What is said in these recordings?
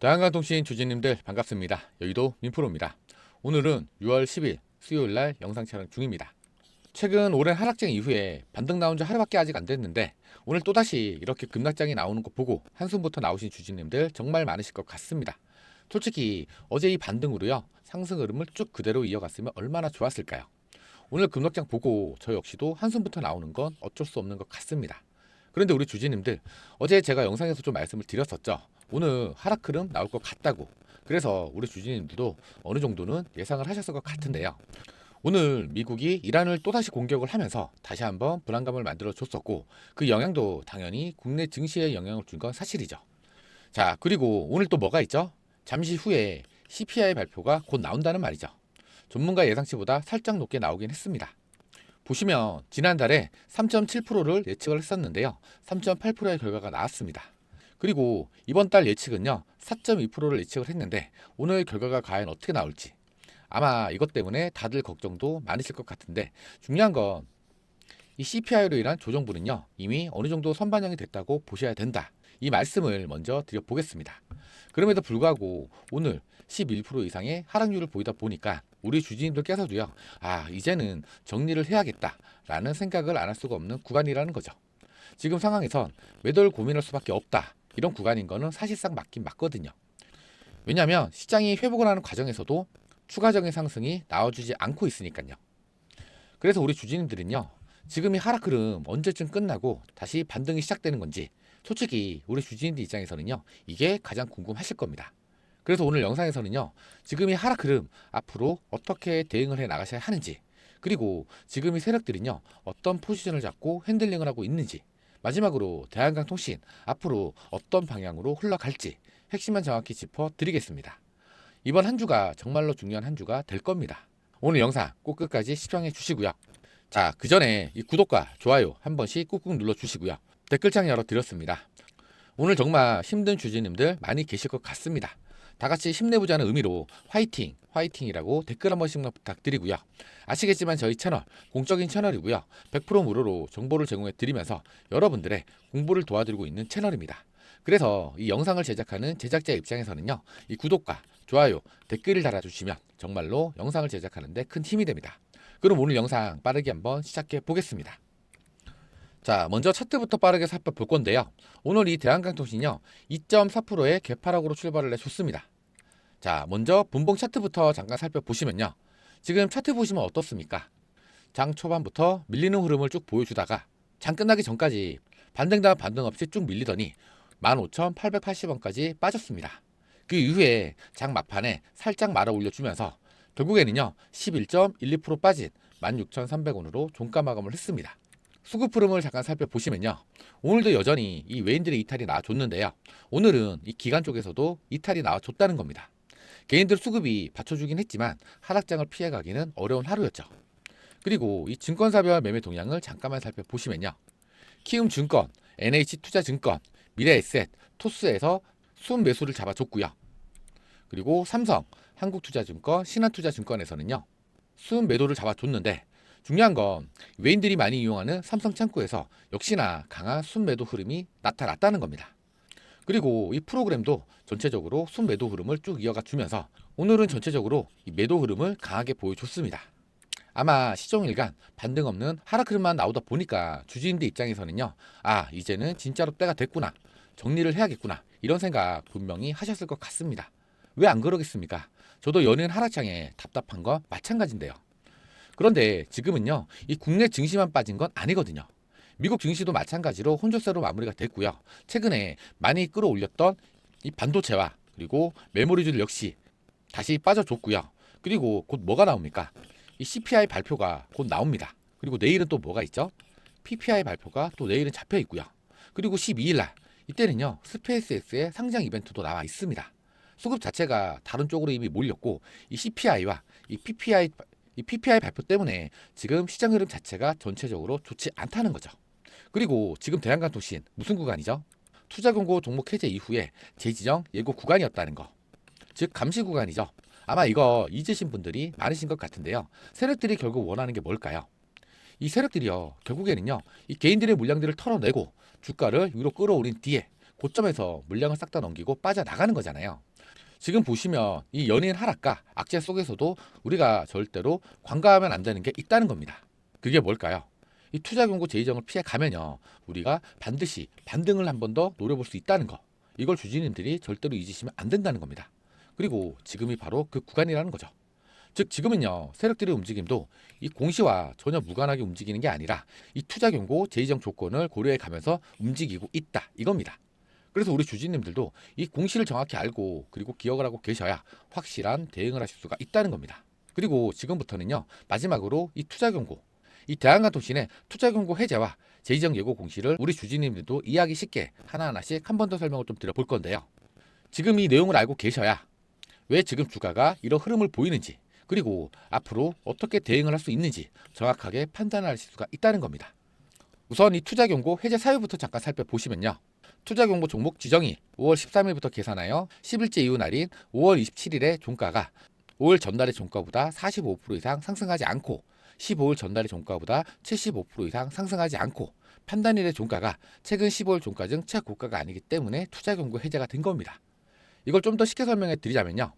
대한강통신 주주님들 반갑습니다. 여의도 민프로입니다. 오늘은 6월 10일 수요일날 영상 촬영 중입니다. 최근 오랜 하락장 이후에 반등 나온 지 하루밖에 아직 안 됐는데 오늘 또다시 이렇게 급락장이 나오는 거 보고 한숨부터 나오신 주주님들 정말 많으실 것 같습니다. 솔직히 어제 이 반등으로요 상승 흐름을 쭉 그대로 이어갔으면 얼마나 좋았을까요? 오늘 급락장 보고 저 역시도 한숨부터 나오는 건 어쩔 수 없는 것 같습니다. 그런데 우리 주주님들, 어제 제가 영상에서 좀 말씀을 드렸었죠. 오늘 하락 흐름 나올 것 같다고. 그래서 우리 주주님들도 어느 정도는 예상을 하셨을 것 같은데요. 오늘 미국이 이란을 또다시 공격을 하면서 다시 한번 불안감을 만들어 줬었고, 그 영향도 당연히 국내 증시에 영향을 준 건 사실이죠. 자, 그리고 오늘 또 뭐가 있죠? 잠시 후에 CPI 발표가 곧 나온다는 말이죠. 전문가 예상치보다 살짝 높게 나오긴 했습니다. 보시면 지난달에 3.7%를 예측을 했었는데요. 3.8%의 결과가 나왔습니다. 그리고 이번 달 예측은요. 4.2%를 예측을 했는데 오늘 결과가 과연 어떻게 나올지 아마 이것 때문에 다들 걱정도 많으실 것 같은데, 중요한 건 이 CPI로 인한 조정분은요. 이미 어느 정도 선반영이 됐다고 보셔야 된다. 이 말씀을 먼저 드려보겠습니다. 그럼에도 불구하고 오늘 11% 이상의 하락률을 보이다 보니까 우리 주주님들께서도요, 이제는 정리를 해야겠다라는 생각을 안 할 수가 없는 구간이라는 거죠. 지금 상황에선 매도를 고민할 수밖에 없다. 이런 구간인 거는 사실상 맞긴 맞거든요. 왜냐하면 시장이 회복을 하는 과정에서도 추가적인 상승이 나와주지 않고 있으니까요. 그래서 우리 주주님들은요, 지금 이 하락 흐름 언제쯤 끝나고 다시 반등이 시작되는 건지 솔직히 우리 주주님들 입장에서는요, 이게 가장 궁금하실 겁니다. 그래서 오늘 영상에서는요, 지금 이 하락 흐름 앞으로 어떻게 대응을 해 나가셔야 하는지, 그리고 지금 이 세력들은요, 어떤 포지션을 잡고 핸들링을 하고 있는지, 마지막으로 대한강통신 앞으로 어떤 방향으로 흘러갈지 핵심만 정확히 짚어드리겠습니다. 이번 한 주가 정말로 중요한 한 주가 될 겁니다. 오늘 영상 꼭 끝까지 시청해 주시고요. 자, 그 전에 이 구독과 좋아요 한 번씩 꾹꾹 눌러 주시고요. 댓글창 열어드렸습니다. 오늘 정말 힘든 주주님들 많이 계실 것 같습니다. 다 같이 힘내보자는 의미로 화이팅, 화이팅이라고 댓글 한 번씩만 부탁드리고요. 아시겠지만 저희 채널 공적인 채널이고요. 100% 무료로 정보를 제공해 드리면서 여러분들의 공부를 도와드리고 있는 채널입니다. 그래서 이 영상을 제작하는 제작자 입장에서는요, 이 구독과 좋아요, 댓글을 달아주시면 정말로 영상을 제작하는데 큰 힘이 됩니다. 그럼 오늘 영상 빠르게 한번 시작해 보겠습니다. 자, 먼저 차트부터 빠르게 살펴볼 건데요. 오늘 이 대한강통신이요, 2.4%의 개파락으로 출발을 해줬습니다. 자, 먼저 분봉 차트부터 잠깐 살펴보시면요. 지금 차트 보시면 어떻습니까? 장 초반부터 밀리는 흐름을 쭉 보여주다가 장 끝나기 전까지 반등 다음 반등 없이 쭉 밀리더니 15,880원까지 빠졌습니다. 그 이후에 장 막판에 살짝 말아 올려주면서 결국에는요 11.12% 빠진 16,300원으로 종가 마감을 했습니다. 수급 흐름을 잠깐 살펴보시면요, 오늘도 여전히 이 외인들의 이탈이 나와줬는데요, 오늘은 이 기관 쪽에서도 이탈이 나와줬다는 겁니다. 개인들 수급이 받쳐주긴 했지만 하락장을 피해가기는 어려운 하루였죠. 그리고 이 증권사별 매매 동향을 잠깐만 살펴보시면요, 키움증권, NH투자증권, 미래에셋, 토스에서 순 매수를 잡아줬고요. 그리고 삼성, 한국투자증권, 신한투자증권에서는요, 순 매도를 잡아줬는데 중요한 건 외인들이 많이 이용하는 삼성 창구에서 역시나 강한 순 매도 흐름이 나타났다는 겁니다. 그리고 이 프로그램도 전체적으로 순 매도 흐름을 쭉 이어가 주면서 오늘은 전체적으로 이 매도 흐름을 강하게 보여줬습니다. 아마 시종일관 반등 없는 하락 흐름만 나오다 보니까 주주인들 입장에서는요, 이제는 진짜로 때가 됐구나, 정리를 해야겠구나, 이런 생각 분명히 하셨을 것 같습니다. 왜 안 그러겠습니까? 저도 연일 하락장에 답답한 건 마찬가지인데요. 그런데 지금은요, 이 국내 증시만 빠진 건 아니거든요. 미국 증시도 마찬가지로 혼조세로 마무리가 됐고요. 최근에 많이 끌어올렸던 이 반도체와 그리고 메모리주들 역시 다시 빠져줬고요. 그리고 곧 뭐가 나옵니까? 이 CPI 발표가 곧 나옵니다. 그리고 내일은 또 뭐가 있죠? PPI 발표가 또 내일은 잡혀 있고요. 그리고 12일 날 이때는요, 스페이스X의 상장 이벤트도 나와 있습니다. 수급 자체가 다른 쪽으로 이미 몰렸고 이 CPI와 이 PPI 발표 때문에 지금 시장 흐름 자체가 전체적으로 좋지 않다는 거죠. 그리고 지금 대한강통신 무슨 구간이죠? 투자 공고 종목 해제 이후에 재지정 예고 구간이었다는 거. 즉 감시 구간이죠. 아마 이거 잊으신 분들이 많으신 것 같은데요. 세력들이 결국 원하는 게 뭘까요? 이 세력들이요, 결국에는요, 이 개인들의 물량들을 털어내고 주가를 위로 끌어올린 뒤에 고점에서 물량을 싹 다 넘기고 빠져나가는 거잖아요. 지금 보시면 이 연이은 하락과 악재 속에서도 우리가 절대로 관가하면 안 되는 게 있다는 겁니다. 그게 뭘까요? 이 투자 경고 제의정을 피해 가면요, 우리가 반드시 반등을 한 번 더 노려볼 수 있다는 거. 이걸 주주님들이 절대로 잊으시면 안 된다는 겁니다. 그리고 지금이 바로 그 구간이라는 거죠. 즉 지금은요, 세력들의 움직임도 이 공시와 전혀 무관하게 움직이는 게 아니라 이 투자 경고 제의정 조건을 고려해 가면서 움직이고 있다, 이겁니다. 그래서 우리 주주님들도 이 공시를 정확히 알고 그리고 기억을 하고 계셔야 확실한 대응을 하실 수가 있다는 겁니다. 그리고 지금부터는요, 마지막으로 이 투자 경고, 이 대한가통신의 투자 경고 해제와 제의정 예고 공시를 우리 주주님들도 이해하기 쉽게 하나하나씩 한 번 더 설명을 좀 드려볼 건데요. 지금 이 내용을 알고 계셔야 왜 지금 주가가 이런 흐름을 보이는지, 그리고 앞으로 어떻게 대응을 할 수 있는지 정확하게 판단하실 수가 있다는 겁니다. 우선 이 투자 경고 해제 사유부터 잠깐 살펴보시면요, 투자 경고 종목 지정일 5월 13일부터 계산하여 10일째 이후 날인 5월 27일의 종가가 5일 전날의 종가보다 45% 이상 상승하지 않고 15일 전날의 종가보다 75% 이상 상승하지 않고 판단일의 종가가 최근 15일 종가 중 최고가가 아니기 때문에 투자 경고 해제가 된 겁니다. 이걸 좀 더 쉽게 설명해 드리자면요,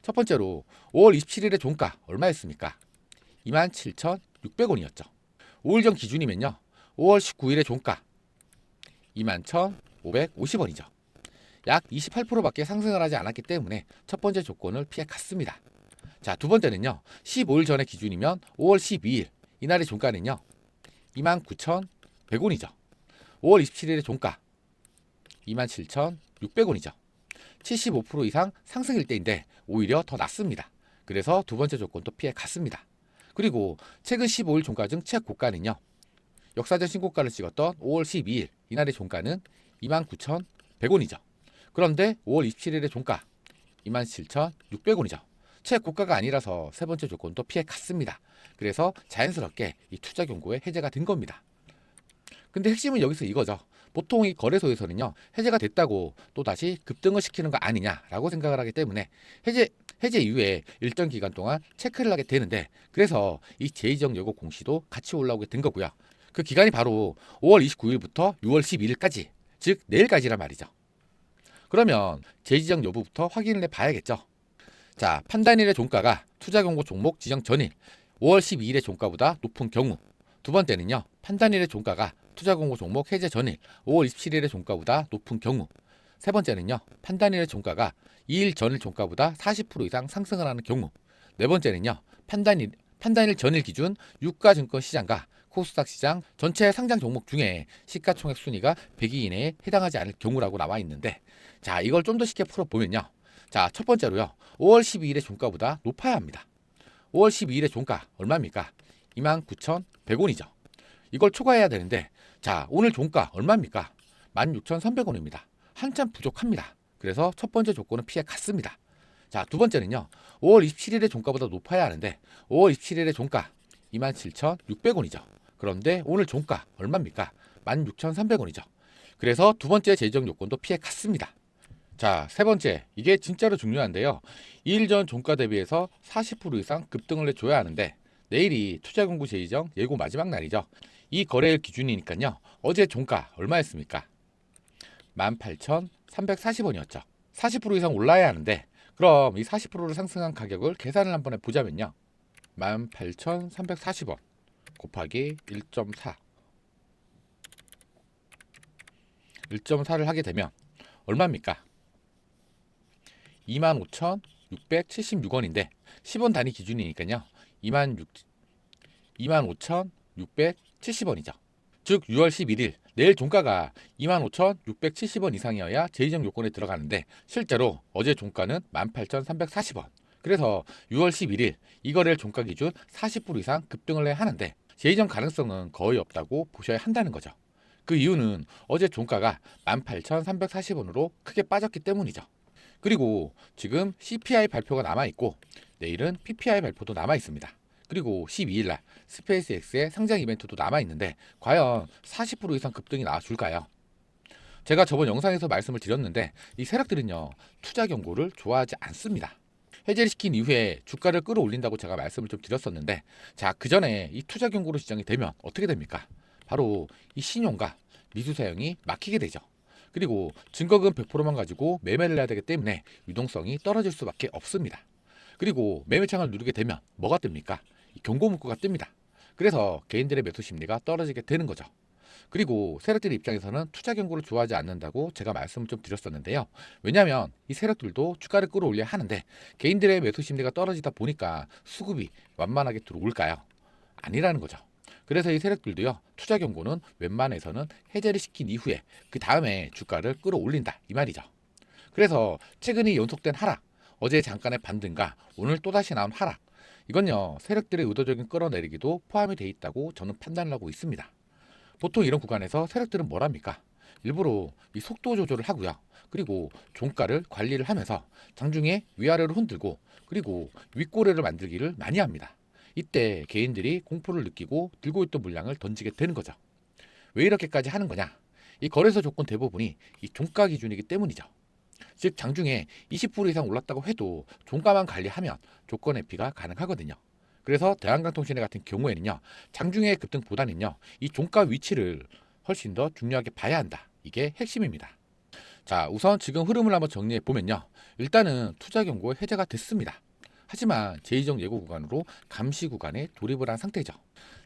첫 번째로 5월 27일의 종가 얼마였습니까? 27,600원이었죠. 5일 전 기준이면요, 5월 19일의 종가 21,550원이죠. 약 28%밖에 상승을 하지 않았기 때문에 첫 번째 조건을 피해 갔습니다. 자, 두 번째는요, 15일 전의 기준이면 5월 12일 이날의 종가는요, 29,100원이죠. 5월 27일의 종가 27,600원이죠. 75% 이상 상승일 때인데 오히려 더 낮습니다. 그래서 두 번째 조건도 피해 갔습니다. 그리고 최근 15일 종가 중 최고가는요, 역사적 신고가를 찍었던 5월 12일 이날의 종가는 29,100원이죠. 그런데 5월 27일의 종가 27,600원이죠. 최고가가 아니라서 세 번째 조건도 피해 갔습니다. 그래서 자연스럽게 이 투자 경고에 해제가 된 겁니다. 근데 핵심은 여기서 이거죠. 보통 이 거래소에서는요, 해제가 됐다고 또 다시 급등을 시키는 거 아니냐라고 생각을 하기 때문에 해제 이후에 일정 기간 동안 체크를 하게 되는데, 그래서 이 제의정 예고 공시도 같이 올라오게 된 거고요. 그 기간이 바로 5월 29일부터 6월 12일까지, 즉 내일까지란 말이죠. 그러면 제지정 여부부터 확인을 해봐야겠죠. 자, 판단일의 종가가 투자 경고 종목 지정 전일 5월 12일의 종가보다 높은 경우, 두 번째는요, 판단일의 종가가 투자 경고 종목 해제 전일 5월 27일의 종가보다 높은 경우, 세 번째는요, 판단일의 종가가 2일 전일 종가보다 40% 이상 상승을 하는 경우, 네 번째는요, 판단일 전일 기준 유가증권 시장과 코스닥 시장 전체 상장 종목 중에 시가총액 순위가 100위 이내에 해당하지 않을 경우라고 나와 있는데, 자, 이걸 좀 더 쉽게 풀어보면요, 자, 첫 번째로요, 5월 12일의 종가보다 높아야 합니다. 5월 12일의 종가 얼마입니까? 29,100원이죠. 이걸 초과해야 되는데, 자, 오늘 종가 얼마입니까? 16,300원입니다. 한참 부족합니다. 그래서 첫 번째 조건은 피해 갔습니다. 자, 두 번째는요, 5월 27일의 종가보다 높아야 하는데 5월 27일의 종가 27,600원이죠. 그런데 오늘 종가 얼마입니까? 16,300원이죠. 그래서 두 번째 제정 요건도 피해 갔습니다. 자, 세 번째, 이게 진짜로 중요한데요, 2일 전 종가 대비해서 40% 이상 급등을 해줘야 하는데, 내일이 투자공고 제의정 예고 마지막 날이죠. 이 거래일 기준이니까요, 어제 종가 얼마였습니까? 18,340원이었죠. 40% 이상 올라야 하는데, 그럼 이 40%를 상승한 가격을 계산을 한번 해보자면요, 18,340원 곱하기 1.4 1.4를 하게 되면 얼마입니까? 25,676원인데 10원 단위 기준이니까요, 25,670원이죠. 즉 6월 11일 내일 종가가 25,670원 이상이어야 제의정 요건에 들어가는데, 실제로 어제 종가는 18,340원. 그래서 6월 11일 이 거래일 종가 기준 40% 이상 급등을 해야 하는데, 제의정 가능성은 거의 없다고 보셔야 한다는 거죠. 그 이유는 어제 종가가 18,340원으로 크게 빠졌기 때문이죠. 그리고 지금 CPI 발표가 남아있고 내일은 PPI 발표도 남아있습니다. 그리고 12일날 스페이스X의 상장 이벤트도 남아있는데, 과연 40% 이상 급등이 나와줄까요? 제가 저번 영상에서 말씀을 드렸는데, 이 세력들은요, 투자 경고를 좋아하지 않습니다. 해제를 시킨 이후에 주가를 끌어올린다고 제가 말씀을 좀 드렸었는데, 자, 그 전에 이 투자 경고로 지정이 되면 어떻게 됩니까? 바로 이 신용과 미수 사용이 막히게 되죠. 그리고 증거금 100%만 가지고 매매를 해야 되기 때문에 유동성이 떨어질 수밖에 없습니다. 그리고 매매창을 누르게 되면 뭐가 뜹니까? 경고 문구가 뜹니다. 그래서 개인들의 매수 심리가 떨어지게 되는 거죠. 그리고 세력들 입장에서는 투자 경고를 좋아하지 않는다고 제가 말씀을 좀 드렸었는데요. 왜냐하면 이 세력들도 주가를 끌어올려야 하는데 개인들의 매수 심리가 떨어지다 보니까 수급이 완만하게 들어올까요? 아니라는 거죠. 그래서 이 세력들도요, 투자 경고는 웬만해서는 해제를 시킨 이후에 그 다음에 주가를 끌어올린다 이 말이죠. 그래서 최근에 연속된 하락, 어제 잠깐의 반등과 오늘 또다시 나온 하락, 이건요 세력들의 의도적인 끌어내리기도 포함이 돼 있다고 저는 판단을 하고 있습니다. 보통 이런 구간에서 세력들은 뭘 합니까? 일부러 이 속도 조절을 하고요. 그리고 종가를 관리를 하면서 장중에 위아래로 흔들고 그리고 윗꼬리를 만들기를 많이 합니다. 이때 개인들이 공포를 느끼고 들고 있던 물량을 던지게 되는 거죠. 왜 이렇게까지 하는 거냐? 이 거래소 조건 대부분이 이 종가 기준이기 때문이죠. 즉 장중에 20% 이상 올랐다고 해도 종가만 관리하면 조건 회피가 가능하거든요. 그래서 대한강통신회 같은 경우에는요, 장중의 급등보다는요, 이 종가 위치를 훨씬 더 중요하게 봐야 한다. 이게 핵심입니다. 자, 우선 지금 흐름을 한번 정리해 보면요, 일단은 투자 경고 해제가 됐습니다. 하지만 제2정 예고 구간으로 감시 구간에 돌입을 한 상태죠.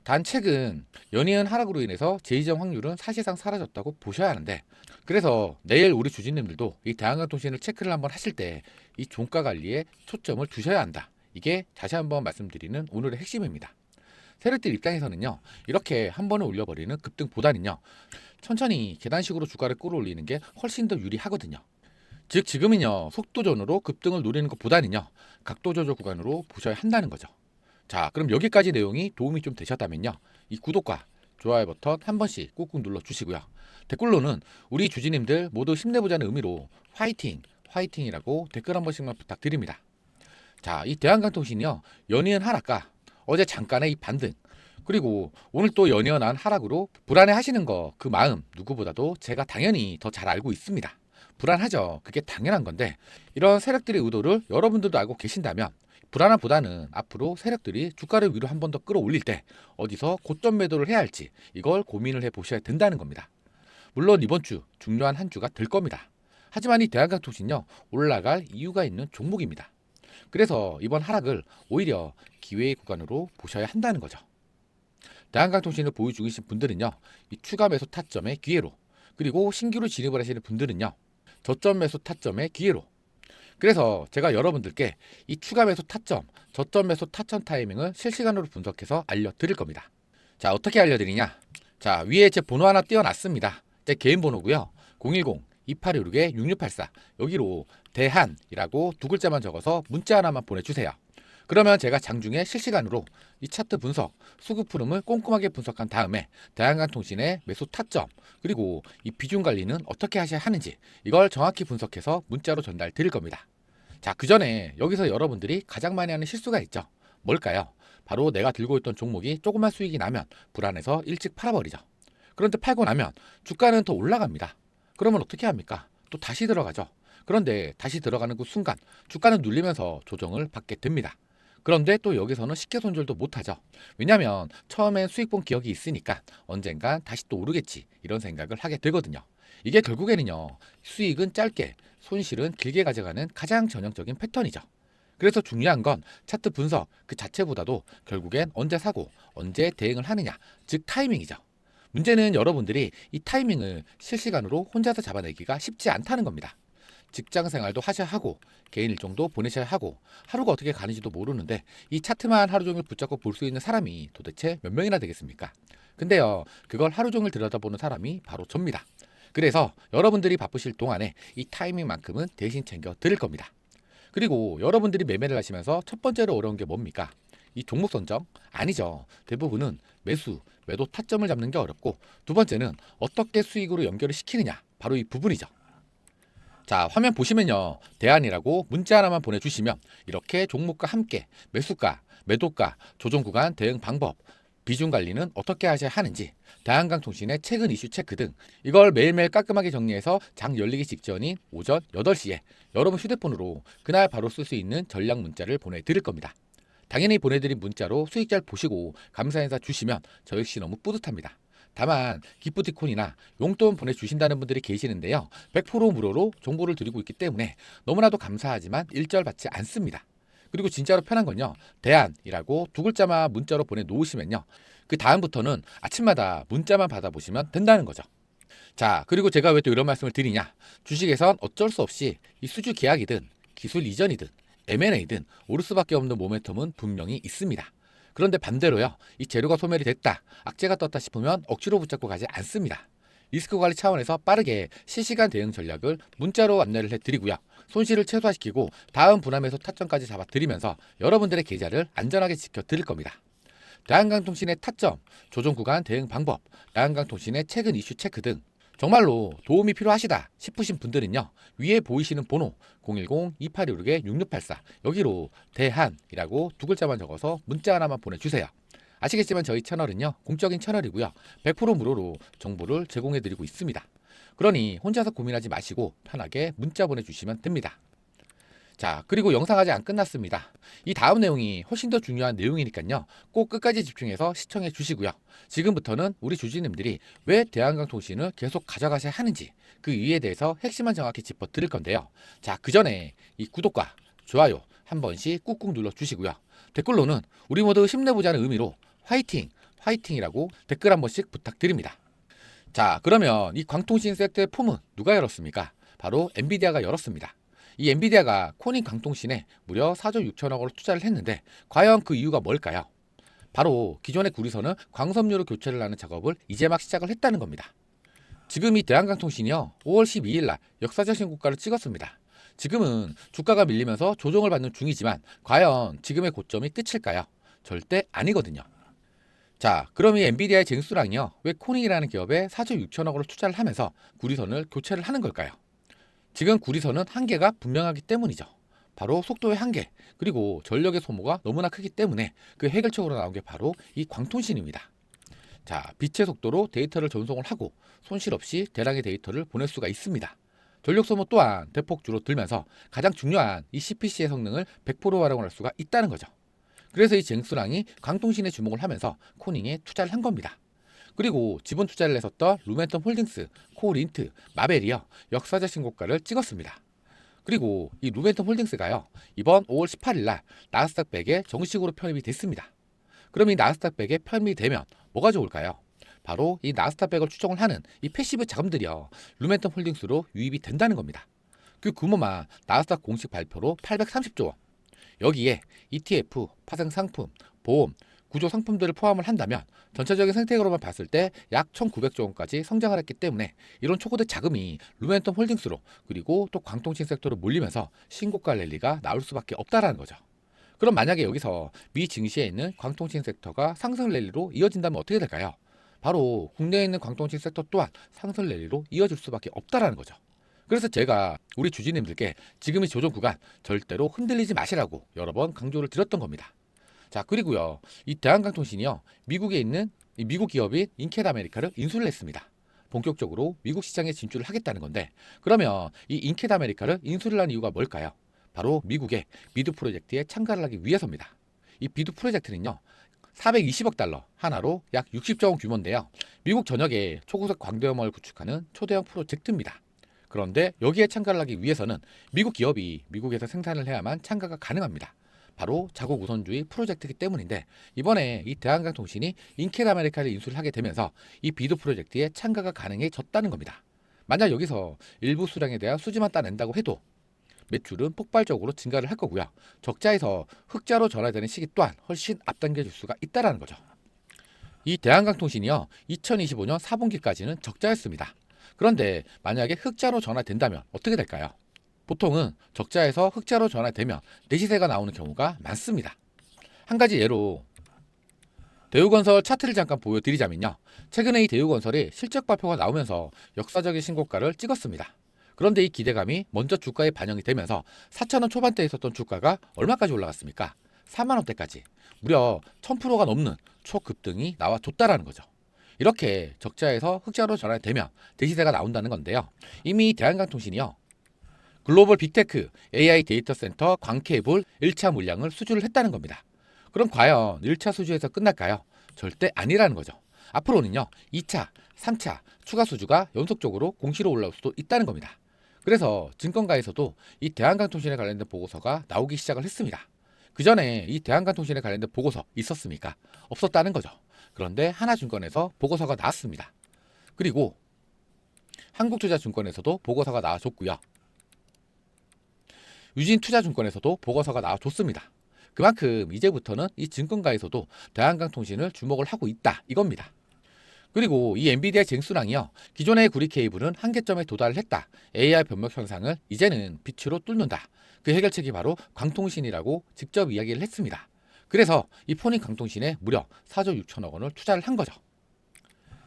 단 최근 연이은 하락으로 인해서 제2정 확률은 사실상 사라졌다고 보셔야 하는데, 그래서 내일 우리 주주님들도 이 대한강통신을 체크를 한번 하실 때 이 종가 관리에 초점을 두셔야 한다. 이게 다시 한번 말씀드리는 오늘의 핵심입니다. 세력들 입장에서는요, 이렇게 한 번에 올려버리는 급등보다는요, 천천히 계단식으로 주가를 끌어올리는 게 훨씬 더 유리하거든요. 즉 지금은요, 속도전으로 급등을 노리는 것보다는요, 각도 조절 구간으로 보셔야 한다는 거죠. 자, 그럼 여기까지 내용이 도움이 좀 되셨다면요, 이 구독과 좋아요 버튼 한 번씩 꾹꾹 눌러주시고요. 댓글로는 우리 주주님들 모두 힘내보자는 의미로 화이팅, 화이팅이라고 댓글 한 번씩만 부탁드립니다. 자, 이 대한강통신이요, 연이은 하락과 어제 잠깐의 이 반등, 그리고 오늘 또 연이은한 하락으로 불안해 하시는 거, 그 마음 누구보다도 제가 당연히 더 잘 알고 있습니다. 불안하죠. 그게 당연한 건데, 이런 세력들의 의도를 여러분들도 알고 계신다면 불안함보다는 앞으로 세력들이 주가를 위로 한 번 더 끌어올릴 때 어디서 고점 매도를 해야 할지 이걸 고민을 해 보셔야 된다는 겁니다. 물론 이번 주 중요한 한 주가 될 겁니다. 하지만 이 대한강통신요, 올라갈 이유가 있는 종목입니다. 그래서 이번 하락을 오히려 기회의 구간으로 보셔야 한다는 거죠. 대한강통신을 보유 중이신 분들은요, 이 추가 매수 타점의 기회로, 그리고 신규로 진입을 하시는 분들은요, 저점 매수 타점의 기회로. 그래서 제가 여러분들께 이 추가 매수 타점, 저점 매수 타점 타이밍을 실시간으로 분석해서 알려드릴 겁니다. 자, 어떻게 알려드리냐? 자, 위에 제 번호 하나 띄워놨습니다. 제 개인 번호고요. 010-2816-6684, 여기로 대한이라고 두 글자만 적어서 문자 하나만 보내주세요. 그러면 제가 장중에 실시간으로 이 차트 분석, 수급 흐름을 꼼꼼하게 분석한 다음에 대한강통신의 매수 타점, 그리고 이 비중 관리는 어떻게 하셔야 하는지 이걸 정확히 분석해서 문자로 전달 드릴 겁니다. 자, 그 전에 여기서 여러분들이 가장 많이 하는 실수가 있죠. 뭘까요? 바로 내가 들고 있던 종목이 조금만 수익이 나면 불안해서 일찍 팔아버리죠. 그런데 팔고 나면 주가는 더 올라갑니다. 그러면 어떻게 합니까? 또 다시 들어가죠. 그런데 다시 들어가는 그 순간 주가는 눌리면서 조정을 받게 됩니다. 그런데 또 여기서는 쉽게 손절도 못하죠. 왜냐하면 처음엔 수익 본 기억이 있으니까 언젠간 다시 또 오르겠지 이런 생각을 하게 되거든요. 이게 결국에는요, 수익은 짧게 손실은 길게 가져가는 가장 전형적인 패턴이죠. 그래서 중요한 건 차트 분석 그 자체보다도 결국엔 언제 사고 언제 대응을 하느냐, 즉 타이밍이죠. 문제는 여러분들이 이 타이밍을 실시간으로 혼자서 잡아내기가 쉽지 않다는 겁니다. 직장 생활도 하셔야 하고 개인 일정도 보내셔야 하고 하루가 어떻게 가는지도 모르는데 이 차트만 하루 종일 붙잡고 볼 수 있는 사람이 도대체 몇 명이나 되겠습니까? 근데요, 그걸 하루 종일 들여다보는 사람이 바로 접니다. 그래서 여러분들이 바쁘실 동안에 이 타이밍만큼은 대신 챙겨 드릴 겁니다. 그리고 여러분들이 매매를 하시면서 첫 번째로 어려운 게 뭡니까? 이 종목 선정? 아니죠. 대부분은 매수, 매도 타점을 잡는 게 어렵고, 두 번째는 어떻게 수익으로 연결을 시키느냐, 바로 이 부분이죠. 자, 화면 보시면요, 대안이라고 문자 하나만 보내주시면 이렇게 종목과 함께 매수가, 매도가, 조정 구간 대응 방법, 비중 관리는 어떻게 하셔야 하는지, 대한강통신의 최근 이슈 체크 등 이걸 매일매일 깔끔하게 정리해서 장 열리기 직전인 오전 8시에 여러분 휴대폰으로 그날 바로 쓸 수 있는 전략 문자를 보내드릴 겁니다. 당연히 보내드린 문자로 수익 잘 보시고 감사 인사 주시면 저 역시 너무 뿌듯합니다. 다만 기프티콘이나 용돈 보내주신다는 분들이 계시는데요. 100% 무료로 정보를 드리고 있기 때문에 너무나도 감사하지만 일절받지 않습니다. 그리고 진짜로 편한 건요. 대안이라고 두 글자만 문자로 보내놓으시면요. 그 다음부터는 아침마다 문자만 받아보시면 된다는 거죠. 자, 그리고 제가 왜 또 이런 말씀을 드리냐. 주식에선 어쩔 수 없이 이 수주 계약이든 기술 이전이든 M&A든 오를 수밖에 없는 모멘텀은 분명히 있습니다. 그런데 반대로요. 이 재료가 소멸이 됐다, 악재가 떴다 싶으면 억지로 붙잡고 가지 않습니다. 리스크 관리 차원에서 빠르게 실시간 대응 전략을 문자로 안내를 해드리고요. 손실을 최소화시키고 다음 분함에서 타점까지 잡아드리면서 여러분들의 계좌를 안전하게 지켜드릴 겁니다. 대한강통신의 타점, 조정 구간 대응 방법, 대한강통신의 최근 이슈 체크 등 정말로 도움이 필요하시다 싶으신 분들은요. 위에 보이시는 번호 010-2816-6684 여기로 대한이라고 두 글자만 적어서 문자 하나만 보내주세요. 아시겠지만 저희 채널은요. 공적인 채널이고요. 100% 무료로 정보를 제공해드리고 있습니다. 그러니 혼자서 고민하지 마시고 편하게 문자 보내주시면 됩니다. 자, 그리고 영상 아직 안 끝났습니다. 이 다음 내용이 훨씬 더 중요한 내용이니까요. 꼭 끝까지 집중해서 시청해 주시고요. 지금부터는 우리 주주님들이 왜 대한강통신을 계속 가져가셔야 하는지 그 이유에 대해서 핵심만 정확히 짚어 드릴 건데요. 자, 그 전에 이 구독과 좋아요 한 번씩 꾹꾹 눌러 주시고요. 댓글로는 우리 모두 힘내보자는 의미로 화이팅! 화이팅이라고 댓글 한 번씩 부탁드립니다. 자, 그러면 이 광통신 섹터의 폼은 누가 열었습니까? 바로 엔비디아가 열었습니다. 이 엔비디아가 코닝 광통신에 무려 4조 6천억 원을 투자를 했는데 과연 그 이유가 뭘까요? 바로 기존의 구리선은 광섬유로 교체를 하는 작업을 이제 막 시작을 했다는 겁니다. 지금 이 대한강통신이요 5월 12일 날 역사적 신고가를 찍었습니다. 지금은 주가가 밀리면서 조정을 받는 중이지만 과연 지금의 고점이 끝일까요? 절대 아니거든요. 자, 그럼 이 엔비디아의 쟁수랑이요 왜 코닝이라는 기업에 4조 6천억 원을 투자를 하면서 구리선을 교체를 하는 걸까요? 지금 구리선은 한계가 분명하기 때문이죠. 바로 속도의 한계, 그리고 전력의 소모가 너무나 크기 때문에 그 해결책으로 나온 게 바로 이 광통신입니다. 자, 빛의 속도로 데이터를 전송을 하고 손실 없이 대량의 데이터를 보낼 수가 있습니다. 전력 소모 또한 대폭 줄어들면서 가장 중요한 이 CPC의 성능을 100% 활용할 수가 있다는 거죠. 그래서 이 쟁수랑이 광통신에 주목을 하면서 코닝에 투자를 한 겁니다. 그리고 지분 투자를 했었던 루멘텀 홀딩스, 코린트, 마벨이요 역사적 신고가를 찍었습니다. 그리고 이 루멘텀 홀딩스가요 이번 5월 18일 날 나스닥 100에 정식으로 편입이 됐습니다. 그럼 이 나스닥 100에 편입이 되면 뭐가 좋을까요? 바로 이 나스닥 100을 추종을 하는 이 패시브 자금들이요 루멘텀 홀딩스로 유입이 된다는 겁니다. 그 규모만 나스닥 공식 발표로 830조 원. 여기에 ETF, 파생 상품, 보험, 구조 상품들을 포함을 한다면 전체적인 생태계로만 봤을 때 약 1900조 원까지 성장을 했기 때문에 이런 초고대 자금이 루멘텀 홀딩스로 그리고 또 광통신 섹터로 몰리면서 신고가 랠리가 나올 수밖에 없다라는 거죠. 그럼 만약에 여기서 미 증시에 있는 광통신 섹터가 상승 랠리로 이어진다면 어떻게 될까요? 바로 국내에 있는 광통신 섹터 또한 상승 랠리로 이어질 수밖에 없다라는 거죠. 그래서 제가 우리 주주님들께 지금의 조정 구간 절대로 흔들리지 마시라고 여러 번 강조를 드렸던 겁니다. 자, 그리고요 이 대한강통신이요 미국에 있는 이 미국 기업인 인캣 아메리카를 인수를 했습니다. 본격적으로 미국 시장에 진출을 하겠다는 건데 그러면 이 인캣 아메리카를 인수를 한 이유가 뭘까요? 바로 미국의 비드 프로젝트에 참가를 하기 위해서입니다. 이 비드 프로젝트는요 420억 달러 하나로 약 60조 원 규모인데요. 미국 전역에 초고속 광대역망을 구축하는 초대형 프로젝트입니다. 그런데 여기에 참가를 하기 위해서는 미국 기업이 미국에서 생산을 해야만 참가가 가능합니다. 바로 자국 우선주의 프로젝트이기 때문인데 이번에 이 대한강통신이 인캣 아메리카를 인수를 하게 되면서 이 비드 프로젝트에 참가가 가능해졌다는 겁니다. 만약 여기서 일부 수량에 대한 수지만 따낸다고 해도 매출은 폭발적으로 증가를 할 거고요. 적자에서 흑자로 전환되는 시기 또한 훨씬 앞당겨질 수가 있다는 거죠. 이 대한강통신이요 2025년 4분기까지는 적자였습니다. 그런데 만약에 흑자로 전환된다면 어떻게 될까요? 보통은 적자에서 흑자로 전환되면 내시세가 나오는 경우가 많습니다. 한 가지 예로 대우건설 차트를 잠깐 보여드리자면요. 최근에 이 대우건설이 실적 발표가 나오면서 역사적인 신고가를 찍었습니다. 그런데 이 기대감이 먼저 주가에 반영이 되면서 4,000원 초반대에 있었던 주가가 얼마까지 올라갔습니까? 4만원대까지 무려 1000%가 넘는 초급등이 나와줬다라는 거죠. 이렇게 적자에서 흑자로 전환되면 대시세가 나온다는 건데요. 이미 대한강통신이요. 글로벌 빅테크 AI 데이터 센터 광케이블 1차 물량을 수주를 했다는 겁니다. 그럼 과연 1차 수주에서 끝날까요? 절대 아니라는 거죠. 앞으로는요 2차, 3차 추가 수주가 연속적으로 공시로 올라올 수도 있다는 겁니다. 그래서 증권가에서도 이 대한강통신에 관련된 보고서가 나오기 시작을 했습니다. 그 전에 이 대한강통신에 관련된 보고서 있었습니까? 없었다는 거죠. 그런데 하나증권에서 보고서가 나왔습니다. 그리고 한국투자증권에서도 보고서가 나와줬고요. 유진투자증권에서도 보고서가 나와줬습니다. 그만큼 이제부터는 이 증권가에서도 대한강통신을 주목을 하고 있다 이겁니다. 그리고 이 엔비디아 쟁수랑이요. 기존의 구리 케이블은 한계점에 도달을 했다. AI 변목 현상을 이제는 빛으로 뚫는다. 그 해결책이 바로 광통신이라고 직접 이야기를 했습니다. 그래서 이 포닌 광통신에 무려 4조 6천억 원을 투자를 한 거죠.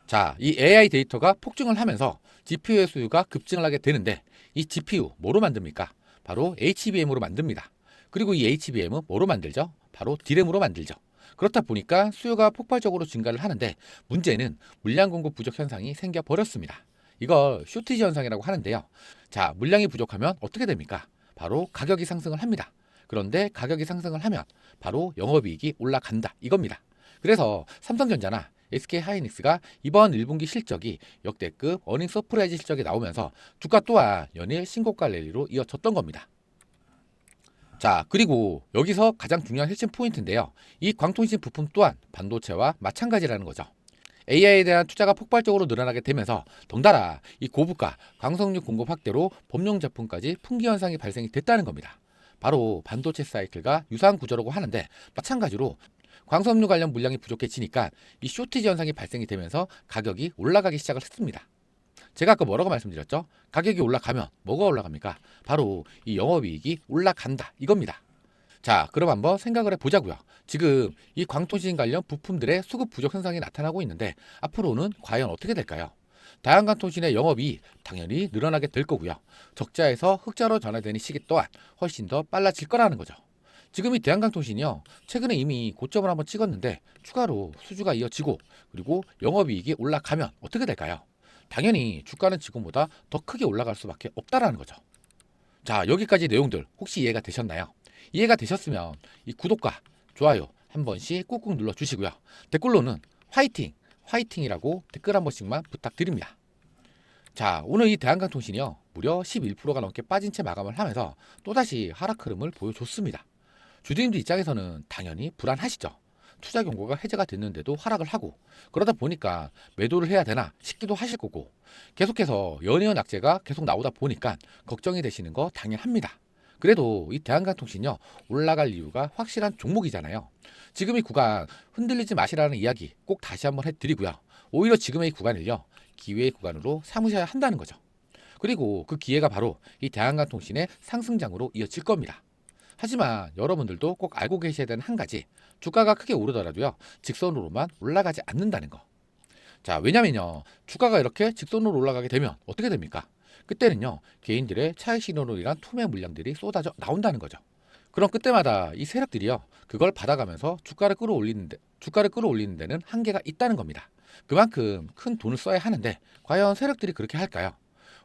자, 이 AI 데이터가 폭증을 하면서 GPU의 수요가 급증을 하게 되는데 이 GPU 뭐로 만듭니까? 바로 HBM으로 만듭니다. 그리고 이 HBM은 뭐로 만들죠? 바로 D램으로 만들죠. 그렇다 보니까 수요가 폭발적으로 증가를 하는데 문제는 물량 공급 부족 현상이 생겨버렸습니다. 이걸 쇼티지 현상이라고 하는데요. 자, 물량이 부족하면 어떻게 됩니까? 바로 가격이 상승을 합니다. 그런데 가격이 상승을 하면 바로 영업이익이 올라간다 이겁니다. 그래서 삼성전자나 SK하이닉스가 이번 1분기 실적이 역대급 어닝 서프라이즈 실적이 나오면서 주가 또한 연일 신고가 랠리로 이어졌던 겁니다. 자, 그리고 여기서 가장 중요한 핵심 포인트인데요. 이 광통신 부품 또한 반도체와 마찬가지라는 거죠. AI에 대한 투자가 폭발적으로 늘어나게 되면서 덩달아 이 고부가 광석류 공급 확대로 범용 제품까지 품귀 현상이 발생이 됐다는 겁니다. 바로 반도체 사이클과 유사한 구조라고 하는데 마찬가지로 광석류 관련 물량이 부족해지니까 이 쇼티지 현상이 발생이 되면서 가격이 올라가기 시작을 했습니다. 제가 아까 뭐라고 말씀드렸죠? 가격이 올라가면 뭐가 올라갑니까? 바로 이 영업이익이 올라간다 이겁니다. 자, 그럼 한번 생각을 해보자고요. 지금 이 광통신 관련 부품들의 수급 부족 현상이 나타나고 있는데 앞으로는 과연 어떻게 될까요? 다양광통신의 영업이 당연히 늘어나게 될 거고요. 적자에서 흑자로 전환되는 시기 또한 훨씬 더 빨라질 거라는 거죠. 지금 이 대한강통신이요. 최근에 이미 고점을 한번 찍었는데 추가로 수주가 이어지고 그리고 영업이익이 올라가면 어떻게 될까요? 당연히 주가는 지금보다 더 크게 올라갈 수밖에 없다라는 거죠. 자, 여기까지 내용들 혹시 이해가 되셨나요? 이해가 되셨으면 이 구독과 좋아요 한 번씩 꾹꾹 눌러주시고요. 댓글로는 화이팅! 화이팅이라고 댓글 한 번씩만 부탁드립니다. 자, 오늘 이 대한강통신이요. 무려 11%가 넘게 빠진 채 마감을 하면서 또다시 하락 흐름을 보여줬습니다. 주주님들 입장에서는 당연히 불안하시죠. 투자 경고가 해제가 됐는데도 하락을 하고 그러다 보니까 매도를 해야 되나 싶기도 하실 거고 계속해서 연이은 악재가 계속 나오다 보니까 걱정이 되시는 거 당연합니다. 그래도 이 대한강통신요 올라갈 이유가 확실한 종목이잖아요. 지금 이 구간 흔들리지 마시라는 이야기 꼭 다시 한번 해드리고요. 오히려 지금의 이 구간을요 기회의 구간으로 삼으셔야 한다는 거죠. 그리고 그 기회가 바로 이 대한강통신의 상승장으로 이어질 겁니다. 하지만 여러분들도 꼭 알고 계셔야 되는 한 가지, 주가가 크게 오르더라도요 직선으로만 올라가지 않는다는 거. 자, 왜냐면요 주가가 이렇게 직선으로 올라가게 되면 어떻게 됩니까? 그때는요 개인들의 차익 신호론이란 투매 물량들이 쏟아져 나온다는 거죠. 그럼 그때마다 이 세력들이요 그걸 받아가면서 주가를 끌어올리는 데는 한계가 있다는 겁니다. 그만큼 큰 돈을 써야 하는데 과연 세력들이 그렇게 할까요?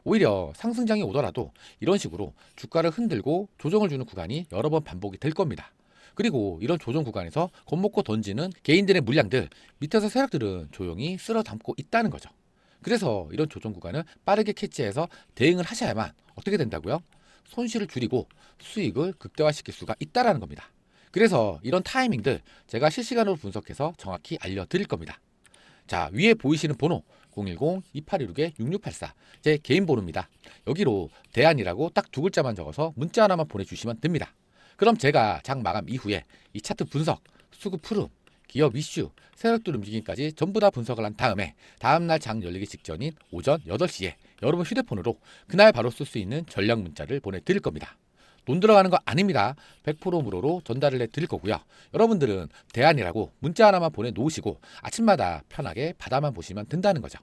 오히려 상승장이 오더라도 이런 식으로 주가를 흔들고 조정을 주는 구간이 여러 번 반복이 될 겁니다. 그리고 이런 조정 구간에서 겁먹고 던지는 개인들의 물량들 밑에서 세력들은 조용히 쓸어 담고 있다는 거죠. 그래서 이런 조정 구간을 빠르게 캐치해서 대응을 하셔야만 어떻게 된다고요? 손실을 줄이고 수익을 극대화시킬 수가 있다는 겁니다. 그래서 이런 타이밍들 제가 실시간으로 분석해서 정확히 알려드릴 겁니다. 자, 위에 보이시는 번호 010-2816-6684 제 개인 번호입니다. 여기로 대안이라고 딱 두 글자만 적어서 문자 하나만 보내주시면 됩니다. 그럼 제가 장 마감 이후에 이 차트 분석, 수급 흐름, 기업 이슈, 세력들 움직임까지 전부 다 분석을 한 다음에 다음날 장 열리기 직전인 오전 8시에 여러분 휴대폰으로 그날 바로 쓸 수 있는 전략 문자를 보내드릴 겁니다. 돈 들어가는 거 아닙니다. 100% 무료로 전달을 해드릴 거고요. 여러분들은 대안이라고 문자 하나만 보내놓으시고 아침마다 편하게 받아만 보시면 된다는 거죠.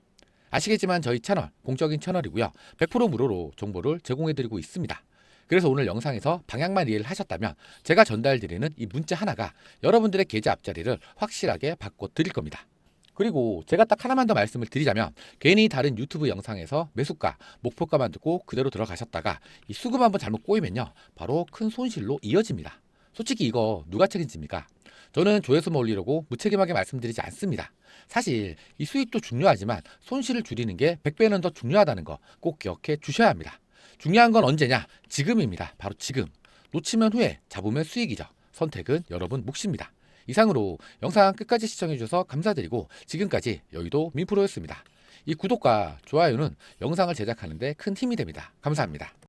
아시겠지만 저희 채널 공적인 채널이고요. 100% 무료로 정보를 제공해드리고 있습니다. 그래서 오늘 영상에서 방향만 이해를 하셨다면 제가 전달드리는 이 문자 하나가 여러분들의 계좌 앞자리를 확실하게 바꿔드릴 겁니다. 그리고 제가 딱 하나만 더 말씀을 드리자면 괜히 다른 유튜브 영상에서 매수가, 목표가만 듣고 그대로 들어가셨다가 이 수급 한번 잘못 꼬이면요 바로 큰 손실로 이어집니다. 솔직히 이거 누가 책임집니까? 저는 조회수만 올리려고 무책임하게 말씀드리지 않습니다. 사실 이 수익도 중요하지만 손실을 줄이는 게 100배는 더 중요하다는 거 꼭 기억해 주셔야 합니다. 중요한 건 언제냐? 지금입니다. 바로 지금. 놓치면 후회, 잡으면 수익이죠. 선택은 여러분 몫입니다. 이상으로 영상 끝까지 시청해 주셔서 감사드리고 지금까지 여의도 민프로였습니다. 이 구독과 좋아요는 영상을 제작하는 데 큰 힘이 됩니다. 감사합니다.